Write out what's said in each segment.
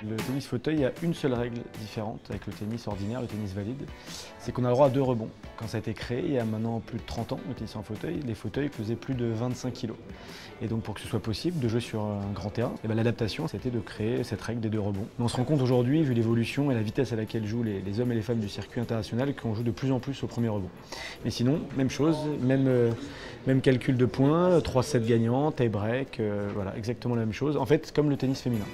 Le tennis fauteuil, il y a une seule règle différente avec le tennis ordinaire, le tennis valide, c'est qu'on a le droit à 2 rebonds. Quand ça a été créé, il y a maintenant plus de 30 ans, le tennis en fauteuil, les fauteuils pesaient plus de 25 kg. Et donc pour que ce soit possible de jouer sur un grand terrain, l'adaptation c'était de créer cette règle des 2 rebonds. Mais on se rend compte aujourd'hui, vu l'évolution et la vitesse à laquelle jouent les hommes et les femmes du circuit international, qu'on joue de plus en plus au premier rebond. Mais sinon, même chose, même calcul de points, 3 sets gagnants, tie-break, voilà, exactement la même chose. En fait, comme le tennis féminin.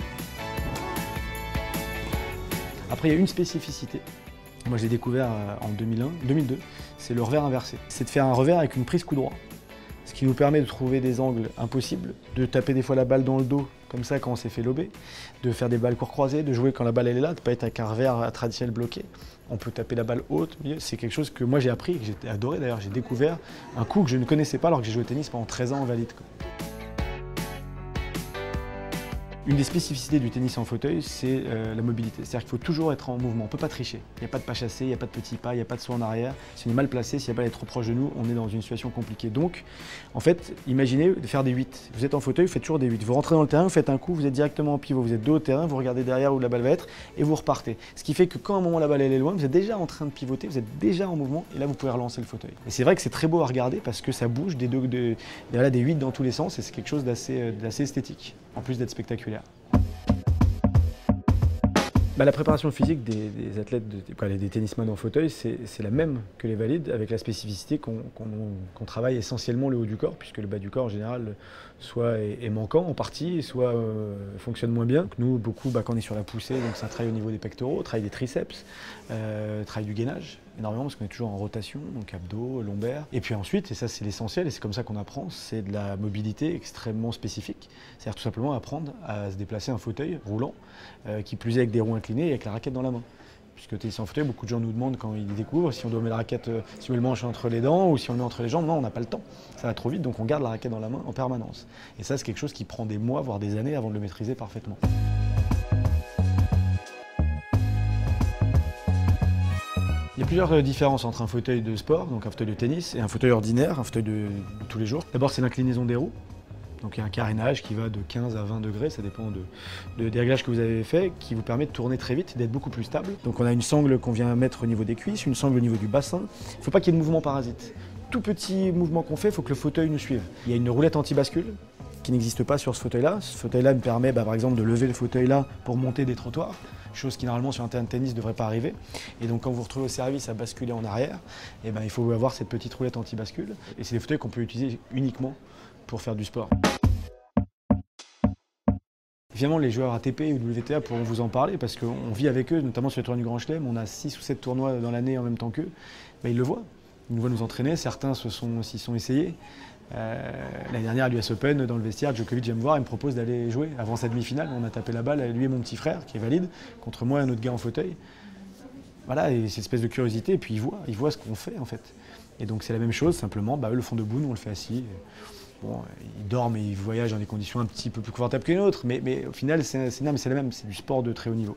Après, il y a une spécificité. Moi, je l'ai découvert en 2002, c'est le revers inversé. C'est de faire un revers avec une prise coup droit. Ce qui nous permet de trouver des angles impossibles, de taper des fois la balle dans le dos, comme ça quand on s'est fait lober, de faire des balles court croisées, de jouer quand la balle elle est là, de ne pas être avec un revers traditionnel bloqué. On peut taper la balle haute, c'est quelque chose que moi j'ai appris, que j'ai adoré d'ailleurs. J'ai découvert un coup que je ne connaissais pas alors que j'ai joué au tennis pendant 13 ans en valide. Une des spécificités du tennis en fauteuil, c'est la mobilité. C'est-à-dire qu'il faut toujours être en mouvement, on ne peut pas tricher. Il n'y a pas de pas chassé, il n'y a pas de petits pas, il n'y a pas de saut en arrière. Si on est mal placé, si la balle est trop proche de nous, on est dans une situation compliquée. Donc, en fait, imaginez de faire des 8. Vous êtes en fauteuil, vous faites toujours des 8. Vous rentrez dans le terrain, vous faites un coup, vous êtes directement en pivot, vous êtes dos au terrain, vous regardez derrière où la balle va être et vous repartez. Ce qui fait que quand à un moment la balle elle est loin, vous êtes déjà en train de pivoter, vous êtes déjà en mouvement et là vous pouvez relancer le fauteuil. Et c'est vrai que c'est très beau à regarder parce que ça bouge des 8 dans tous les sens et c'est quelque chose d'assez esthétique, en plus d'être spectaculaire. La préparation physique des athlètes, des tennisman en fauteuil, c'est la même que les valides, avec la spécificité qu'on travaille essentiellement le haut du corps, puisque le bas du corps en général soit est manquant en partie, soit fonctionne moins bien. Nous, beaucoup, quand on est sur la poussée, donc c'est un travail au niveau des pectoraux, travail des triceps, travail du gainage, énormément parce qu'on est toujours en rotation, donc abdos, lombaires. Et puis ensuite, et ça c'est l'essentiel, et c'est comme ça qu'on apprend, c'est de la mobilité extrêmement spécifique. C'est-à-dire tout simplement apprendre à se déplacer un fauteuil roulant, qui plus est avec des roues inclinées et avec la raquette dans la main. Puisque tennis en fauteuil, beaucoup de gens nous demandent quand ils découvrent si on doit mettre la raquette, si on met le manche entre les dents ou si on le met entre les jambes. Non, on n'a pas le temps. Ça va trop vite, donc on garde la raquette dans la main en permanence. Et ça, c'est quelque chose qui prend des mois, voire des années avant de le maîtriser parfaitement. Il y a plusieurs différences entre un fauteuil de sport, donc un fauteuil de tennis, et un fauteuil ordinaire, un fauteuil de tous les jours. D'abord, c'est l'inclinaison des roues. Donc il y a un carénage qui va de 15 à 20 degrés, ça dépend des réglages que vous avez fait, qui vous permet de tourner très vite, d'être beaucoup plus stable. Donc on a une sangle qu'on vient mettre au niveau des cuisses, une sangle au niveau du bassin. Il ne faut pas qu'il y ait de mouvement parasite. Tout petit mouvement qu'on fait, il faut que le fauteuil nous suive. Il y a une roulette anti-bascule qui n'existe pas sur ce fauteuil-là. Ce fauteuil-là me permet par exemple de lever le fauteuil-là pour monter des trottoirs, chose qui normalement sur un terrain de tennis ne devrait pas arriver. Et donc quand vous vous retrouvez au service à basculer en arrière, il faut avoir cette petite roulette anti-bascule. Et c'est des fauteuils qu'on peut utiliser uniquement pour faire du sport. Évidemment, les joueurs ATP ou WTA pourront vous en parler parce qu'on vit avec eux, notamment sur les tournois du Grand Chelem. On a 6 ou 7 tournois dans l'année en même temps qu'eux. Ils le voient. Ils nous voient nous entraîner. Certains s'y sont essayés. L'année dernière à l'US Open, dans le vestiaire, Djokovic vient me voir et me propose d'aller jouer. Avant sa demi-finale, on a tapé la balle, lui et mon petit frère, qui est valide, contre moi et un autre gars en fauteuil. Voilà, et c'est une espèce de curiosité. Et puis ils voient ce qu'on fait en fait. Et donc c'est la même chose, simplement, eux le font debout, nous on le fait assis. Bon, ils dorment et ils voyagent dans des conditions un petit peu plus confortables que les nôtres, mais au final, c'est la même, c'est du sport de très haut niveau.